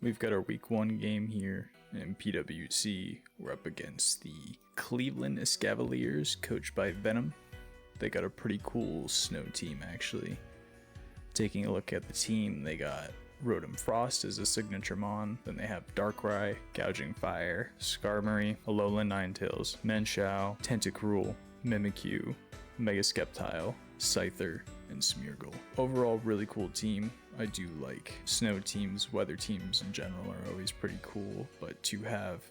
We've got our week 1 game here in PWC. We're up against the Cleveland Escavaliers, coached by Venum. They got a pretty cool snow team, actually. Taking a look at the team, they got Rotom Frost as a signature mon. Then they have Darkrai, Gouging Fire, Skarmory, Alolan Ninetales, Menshao, Tentacruel, Mimikyu, Mega Sceptile, Scyther, and Smeargle. Overall, really cool team. I do like snow teams. Weather teams in general are always pretty cool, but to have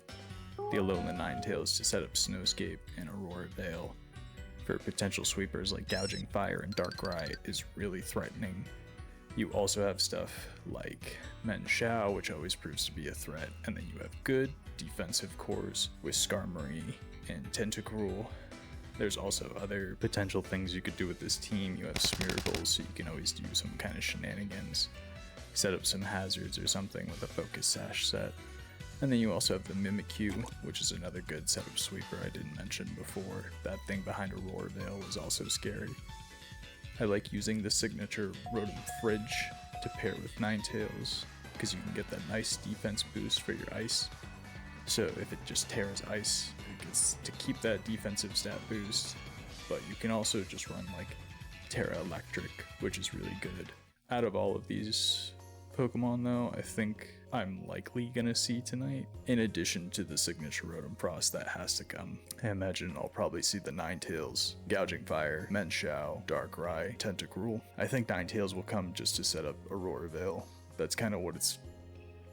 the Alolan Ninetales to set up Snowscape and Aurora Veil for potential sweepers like Gouging Fire and Darkrai is really threatening. You also have stuff like Menshao, which always proves to be a threat, and then you have good defensive cores with Skarmory and Tentacruel. There's also other potential things you could do with this team. You have Smeargle, so you can always do some kind of shenanigans. Set up some hazards or something with a Focus Sash set. And then you also have the Mimikyu, which is another good setup sweeper I didn't mention before. That thing behind Aurora Veil is also scary. I like using the signature Rotom Fridge to pair with Ninetales, because you can get that nice defense boost for your ice. So if it just tears ice, it gets to keep that defensive stat boost, but you can also just run like Terra Electric, which is really good. Out of all of these Pokemon though, I think I'm likely gonna see tonight, in addition to the signature Rotom Frost that has to come. I imagine I'll probably see the Ninetales, Gouging Fire, Menshao, Darkrai, Tentacruel. I think Ninetales will come just to set up Aurora Veil. That's kind of what its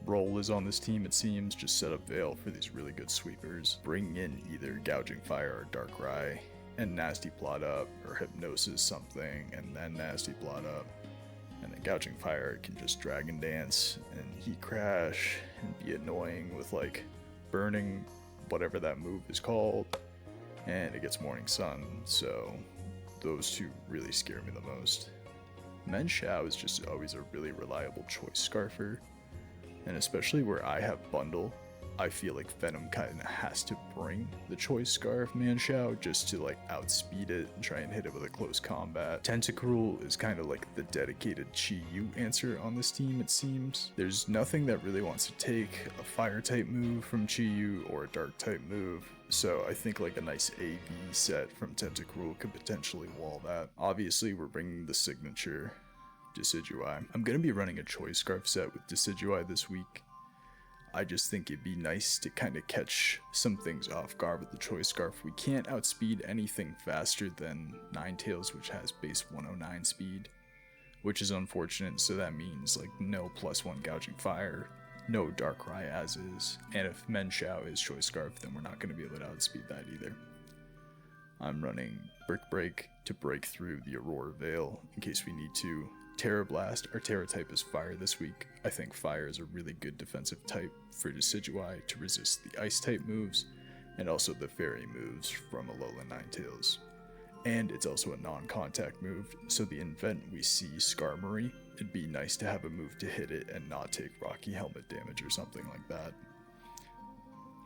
role is on this team, it seems. Just set up Veil for these really good sweepers. Bring in either Gouging Fire or Darkrai, and Nasty Plot up, or Hypnosis something, and then Nasty Plot up. And then Gouging Fire can just Dragon Dance and Heat Crash and be annoying with like burning whatever that move is called. And it gets Morning Sun, so those two really scare me the most. Menshao is just always a really reliable choice scarfer. And especially where I have Bundle, I feel like Venum kind of has to bring the Choice Scarf Menshao just to like outspeed it and try and hit it with a close combat. Tentacruel is kind of like the dedicated Chi-Yu answer on this team, it seems. There's nothing that really wants to take a Fire type move from Chi-Yu or a Dark type move, so I think like a nice A-B set from Tentacruel could potentially wall that. Obviously we're bringing the signature Decidueye. I'm going to be running a Choice Scarf set with Decidueye this week. I just think it'd be nice to kind of catch some things off guard with the Choice Scarf. We can't outspeed anything faster than Ninetales, which has base 109 speed, which is unfortunate, so that means like no +1 Gouging Fire, no Darkrai as is, and if Menshao is Choice Scarf, then we're not going to be able to outspeed that either. I'm running Brick Break to break through the Aurora Veil in case we need to. Terra Blast, our Terra type is Fire this week. I think Fire is a really good defensive type for Decidueye to resist the Ice type moves, and also the Fairy moves from Alolan Ninetales. And it's also a non-contact move, so the event we see Skarmory, it'd be nice to have a move to hit it and not take Rocky Helmet damage or something like that.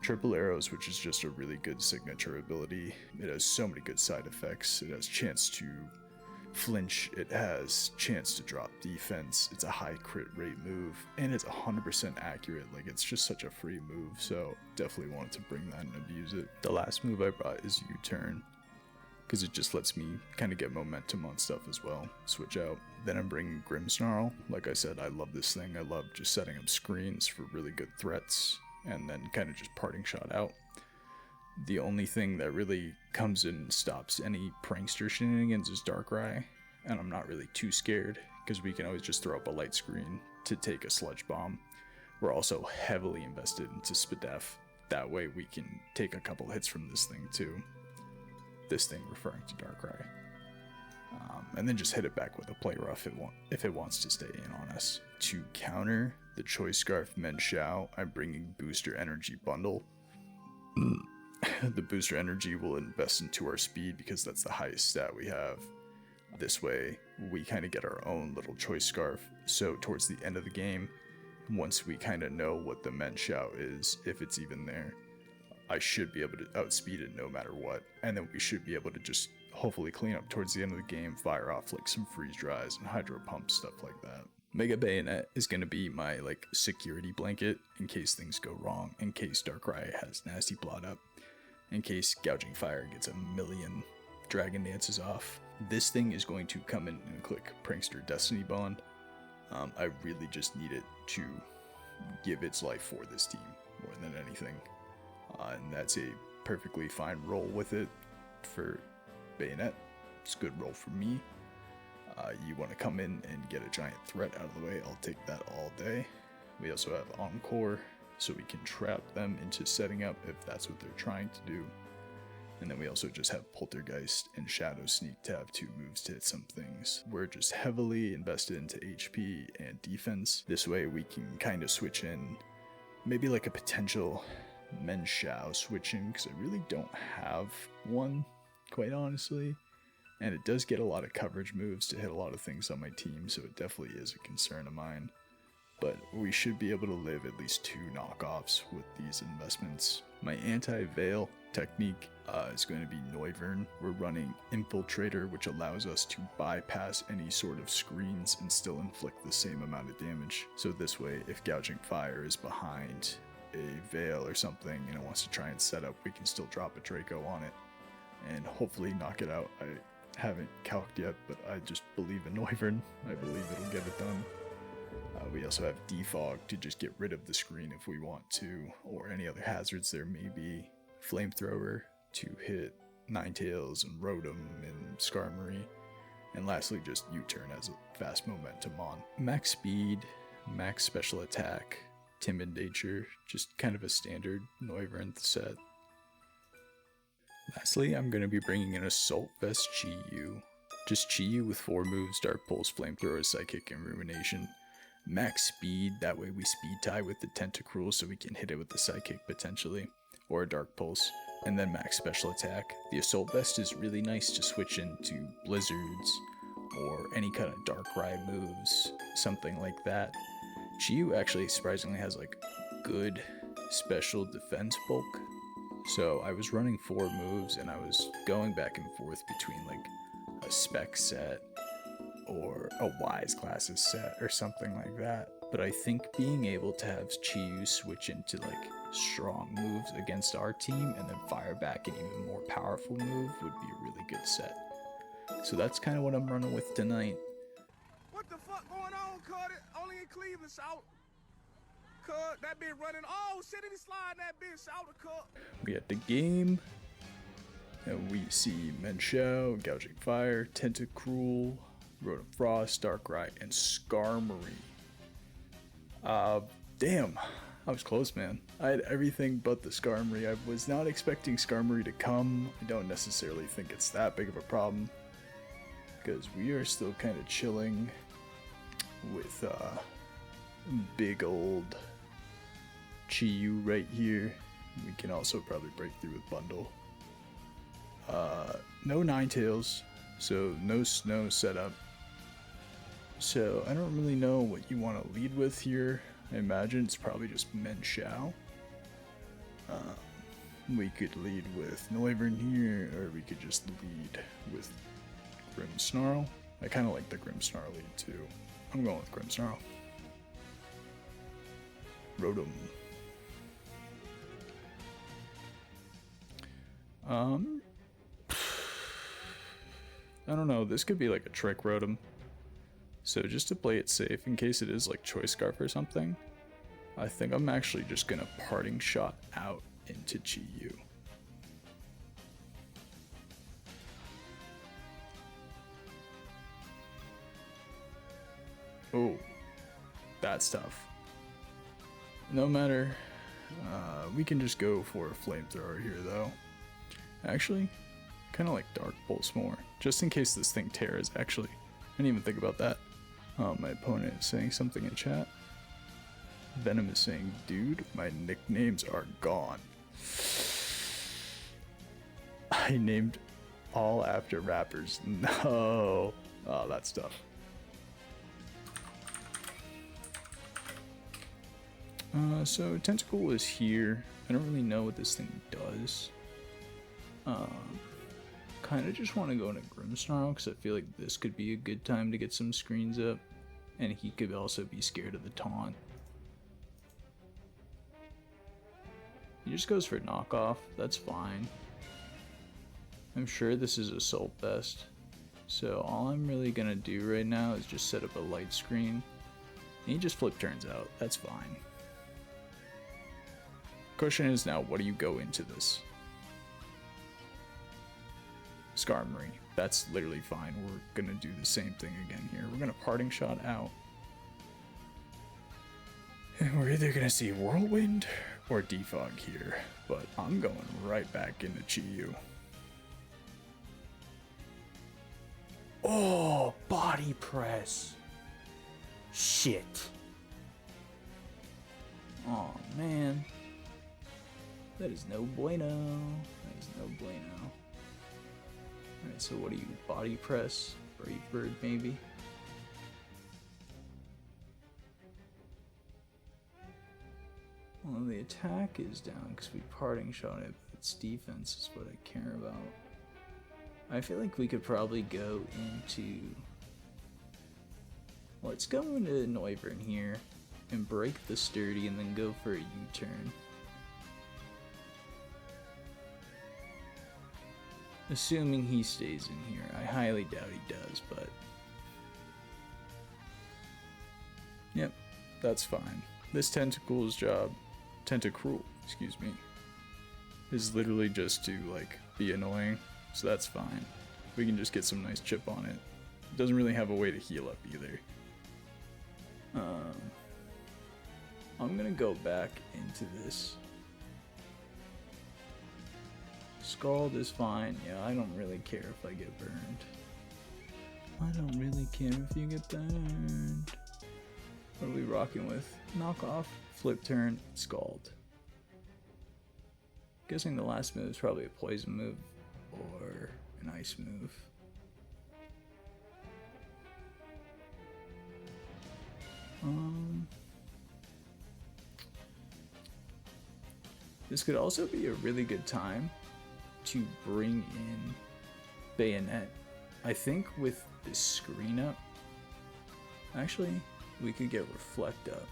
Triple Arrows, which is just a really good signature ability. It has so many good side effects. It has chance to flinch, it has chance to drop defense, it's a high crit rate move, and it's 100% accurate. Like, it's just such a free move, so definitely wanted to bring that and abuse it. The last move I brought is U-Turn, because it just lets me kind of get momentum on stuff as well, switch out. Then I'm bringing Grimmsnarl. Like I said, I love this thing. I love just setting up screens for really good threats, and then kind of just parting shot out. The only thing that really comes in and stops any prankster shenanigans is Darkrai, and I'm not really too scared, because we can always just throw up a light screen to take a Sludge Bomb. We're also heavily invested into Spadef, that way we can take a couple hits from this thing too. This thing referring to Darkrai. And then just hit it back with a Play Rough if it wants to stay in on us. To counter the Choice Scarf Menshao, I'm bringing Booster Energy Bundle. The Booster Energy will invest into our speed because that's the highest stat we have. This way, we kind of get our own little Choice Scarf, so towards the end of the game, once we kind of know what the Menshao is, if it's even there, I should be able to outspeed it no matter what, and then we should be able to just hopefully clean up towards the end of the game, fire off like some freeze dries and hydro pumps, stuff like that. Mega Bayonet is going to be my like security blanket in case things go wrong, in case Darkrai has nasty blot up, in case Gouging Fire gets a million Dragon Dances off. This thing is going to come in and click Prankster Destiny Bond. I really just need it to give its life for this team more than anything. And that's a perfectly fine roll with it for Bayonet. It's a good roll for me. You want to come in and get a giant threat out of the way, I'll take that all day. We also have Encore, so we can trap them into setting up if that's what they're trying to do. And then we also just have Poltergeist and Shadow Sneak to have 2 moves to hit some things. We're just heavily invested into HP and defense. This way we can kind of switch in maybe like a potential Menshao switch in, because I really don't have one, quite honestly. And it does get a lot of coverage moves to hit a lot of things on my team, so it definitely is a concern of mine. But we should be able to live at least 2 knockoffs with these investments. My anti-veil technique is going to be Noivern. We're running Infiltrator, which allows us to bypass any sort of screens and still inflict the same amount of damage. So this way, if Gouging Fire is behind a veil or something and it wants to try and set up, we can still drop a Draco on it and hopefully knock it out. I haven't calced yet, but I just believe in Noivern. I believe it'll get it done. We also have Defog to just get rid of the screen if we want to, or any other hazards there may be. Flamethrower to hit Ninetales and Rotom and Skarmory. And lastly, just U-turn as a fast momentum on. Max speed, max special attack, timid nature, just kind of a standard Noivern set. Lastly, I'm going to be bringing in Assault Vest Chi-Yu. Just Chi-Yu with 4 moves, Dark Pulse, Flamethrower, Psychic, and Rumination. Max speed, that way we speed tie with the Tentacruel so we can hit it with the Psychic potentially, or a Dark Pulse. And then max special attack. The Assault Vest is really nice to switch into Blizzards, or any kind of Darkrai moves, something like that. Chi-Yu actually surprisingly has like good special defense bulk. So I was running 4 moves and I was going back and forth between like a spec set or a wise classes set or something like that. But I think being able to have Chi-Yu switch into like strong moves against our team and then fire back an even more powerful move would be a really good set. So that's kind of what I'm running with tonight. What the fuck going on, cuz? Only in Cleveland, shout. Cuz, that bitch running. Oh, shit, he sliding that bitch, shout, cuz. We at the game. And we see Menshao, Gouging Fire, Tentacruel, Rotom Frost, Darkrai, and Skarmory. Damn. I was close, man. I had everything but the Skarmory. I was not expecting Skarmory to come. I don't necessarily think it's that big of a problem, because we are still kind of chilling with big old Chi-Yu right here. We can also probably break through with Bundle. No Ninetales, so no snow setup. So I don't really know what you want to lead with here. I imagine it's probably just Menshao. We could lead with Noivern here, or we could just lead with Grimmsnarl. I kind of like the Grimmsnarl lead too. I'm going with Grimmsnarl. Rotom. I don't know, this could be like a trick Rotom. So just to play it safe, in case it is like Choice Scarf or something, I think I'm actually just gonna Parting Shot out into Chi-Yu. Oh, that's tough. No matter, we can just go for a Flamethrower here though. Actually, kind of like Dark Pulse more, just in case this thing tears. Actually, I didn't even think about that. My opponent is saying something in chat. Venum is saying, dude, my nicknames are gone. I named all after rappers. No. Oh, that's tough. So Tentacle is here. I don't really know what this thing does. Kind of just want to go into Grimmsnarl because I feel like this could be a good time to get some screens up. and he could also be scared of the taunt. He just goes for knockoff, that's fine. I'm sure this is assault best, so all I'm really gonna do right now is just set up a light screen, and he just flip turns out, that's fine. Question is now, what do you go into this? Skarmory, that's literally fine. We're gonna do the same thing again here. We're gonna parting shot out. And we're either gonna see Whirlwind or Defog here, but I'm going right back into Chi-Yu. Oh, body press. Shit. Oh man. That is no bueno. That is no bueno. Alright, so what do you, body press? Brave Bird maybe? Well, the attack is down because we parting shot it, but its defense is what I care about. I feel like we could probably go into... Let's go into Noivern here and break the sturdy and then go for a U-turn. Assuming he stays in here. I highly doubt he does, but... Yep, that's fine. This Tentacruel's job, excuse me, is literally just to, like, be annoying, so that's fine. We can just get some nice chip on it. It doesn't really have a way to heal up either. I'm gonna go back into this. Scald is fine. Yeah, I don't really care if I get burned. I don't really care if you get burned. What are we rocking with? Knockoff, flip turn, Scald. Guessing the last move is probably a poison move or an ice move. This could also be a really good time to bring in Bayonet. I think with this screen up, actually, we could get Reflect up,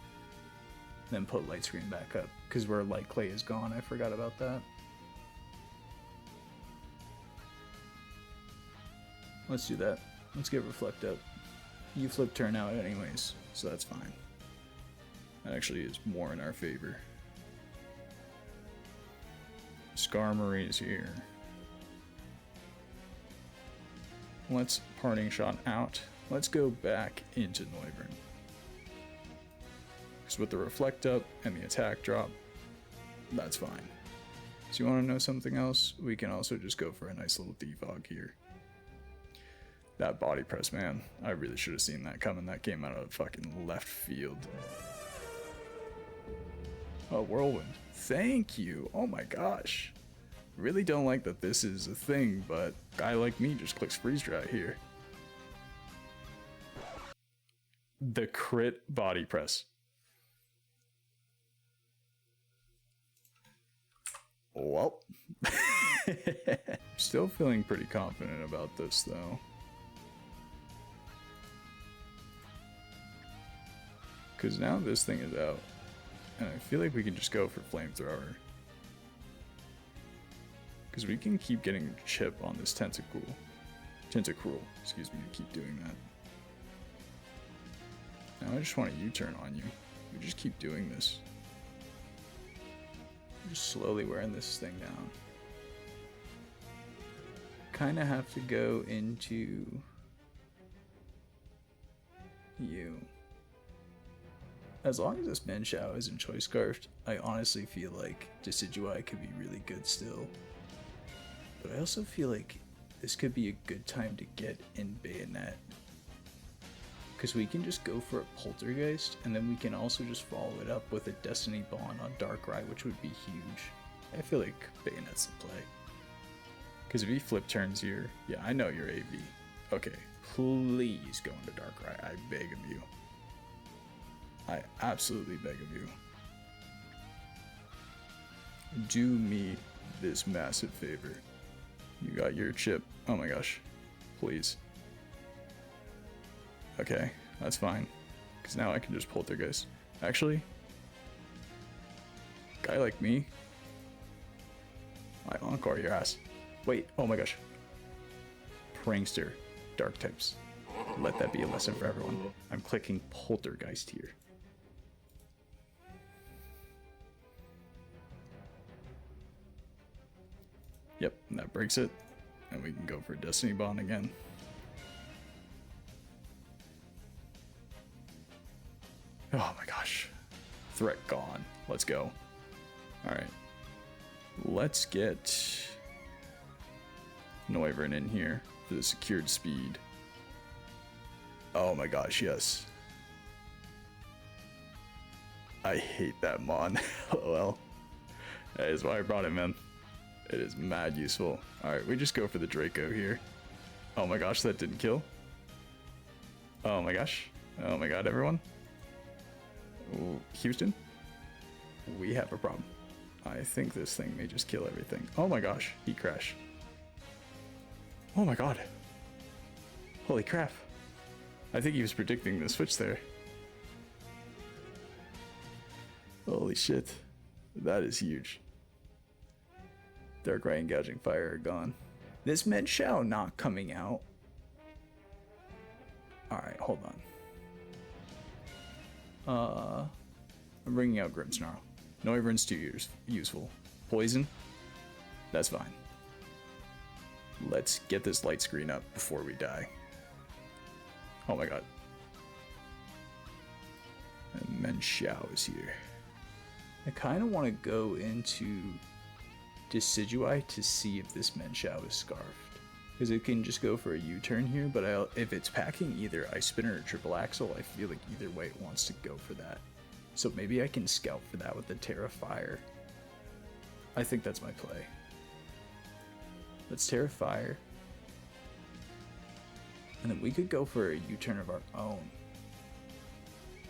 then put Light Screen back up, because where Light Clay is gone, I forgot about that. Let's do that. Let's get Reflect up. You flip turn out anyways, so that's fine. That actually is more in our favor. Skarmory is here. Let's parting shot out. Let's go back into Noivern. Because with the Reflect up and the attack drop, that's fine. So you want to know something else? We can also just go for a nice little defog here. That body press, man. I really should have seen that coming. That came out of fucking left field. Oh, Whirlwind. Thank you. Oh my gosh. Really don't like that this is a thing, but a guy like me just clicks freeze dry here. The crit body press. Well. Still feeling pretty confident about this though. Because now this thing is out. And I feel like we can just go for Flamethrower. Because we can keep getting chip on this Tentacruel, excuse me, to keep doing that. Now I just want a U-turn on you. We just keep doing this. We're just slowly wearing this thing down. Kinda have to go into you. As long as this Manshao isn't Choice Scarfed, I honestly feel like Decidueye could be really good still. But I also feel like this could be a good time to get in Bayonet. Because we can just go for a Poltergeist, and then we can also just follow it up with a Destiny Bond on Darkrai, which would be huge. I feel like Bayonet's the play. Because if he flip turns here, yeah, I know you're AV. Okay, please go into Darkrai, I beg of you. I absolutely beg of you. Do me this massive favor. You got your chip. Oh my gosh. Please. Okay, that's fine. Because now I can just poltergeist. Actually, guy like me, I encore your ass. Wait, oh my gosh. Prankster, dark types. Let that be a lesson for everyone. I'm clicking poltergeist here. Yep, and that breaks it. And we can go for Destiny Bond again. Oh my gosh. Threat gone. Let's go. Alright. Let's get Noivern in here for the secured speed. Oh my gosh, yes. I hate that mon. Lol. That is why I brought it, man. It is mad useful. Alright, we just go for the Draco here. Oh my gosh, that didn't kill. Oh my gosh. Oh my god, everyone. Ooh, Houston, we have a problem. I think this thing may just kill everything. Oh my gosh, he crashed. Oh my god. Holy crap. I think he was predicting the switch there. Holy shit. That is huge. Dark Ray and Gouging Fire are gone. This Med Shao not coming out. Alright, hold on. I'm bringing out Grimmsnarl. Noivern's too useful. Poison? That's fine. Let's get this light screen up before we die. Oh my god. And Men Shao is here. I kind of want to go into Decidueye to see if this Men Shao is scarfed. Because it can just go for a U-turn here, but if it's packing either Ice Spinner or Triple Axle, I feel like either way it wants to go for that. So maybe I can scout for that with the Terra Fire. I think that's my play. Let's Terra Fire. And then we could go for a U-turn of our own.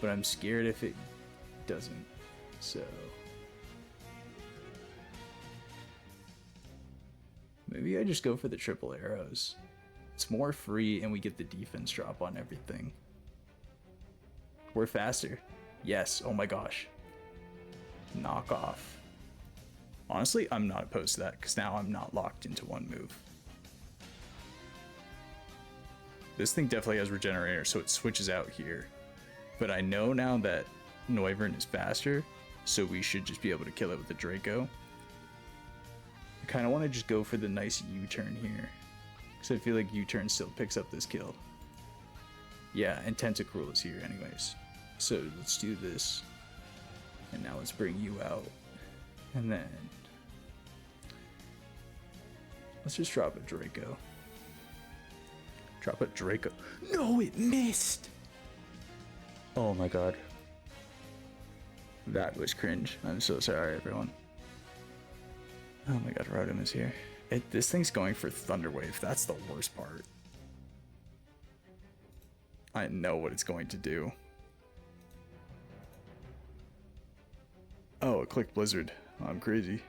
But I'm scared if it doesn't, so... maybe I just go for the triple arrows. It's more free and we get the defense drop on everything. We're faster. Yes, oh my gosh. Knock off. Honestly, I'm not opposed to that because now I'm not locked into one move. This thing definitely has Regenerator, so it switches out here. But I know now that Noivern is faster, so we should just be able to kill it with the Draco. I kind of want to just go for the nice U-turn here, because I feel like U-turn still picks up this kill. Yeah, and Tentacruel is here anyways. So let's do this. And now let's bring you out. And then... let's just drop a Draco. Drop a Draco. No, it missed! Oh my god. That was cringe. I'm so sorry, everyone. Oh my god, Rotom is here. This thing's going for Thunderwave. That's the worst part. I know what it's going to do. Oh, it clicked Blizzard. I'm crazy.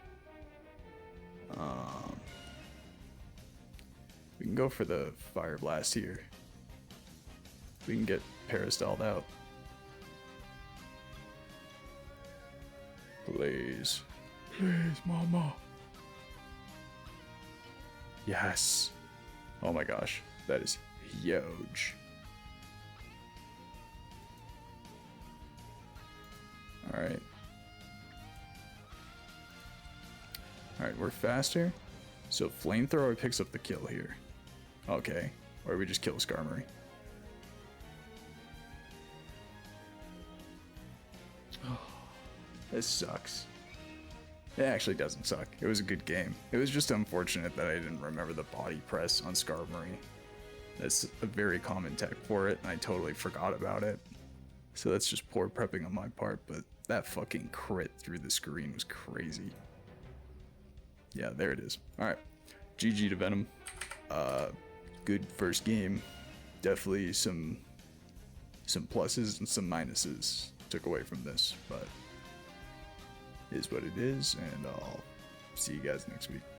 We can go for the Fire Blast here. We can get Parastalled out. Please. Please, mama. Yes. Oh my gosh. That is huge. Alright. Alright, we're faster. So Flamethrower picks up the kill here. Okay. Or we just kill Skarmory. This sucks. It actually doesn't suck. It was a good game. It was just unfortunate that I didn't remember the body press on Skarmory. That's a very common tech for it, and I totally forgot about it. So that's just poor prepping on my part, but that fucking crit through the screen was crazy. Yeah, there it is. Alright. GG to Venum. Good first game. Definitely some pluses and some minuses took away from this, but is what it is, and I'll see you guys next week.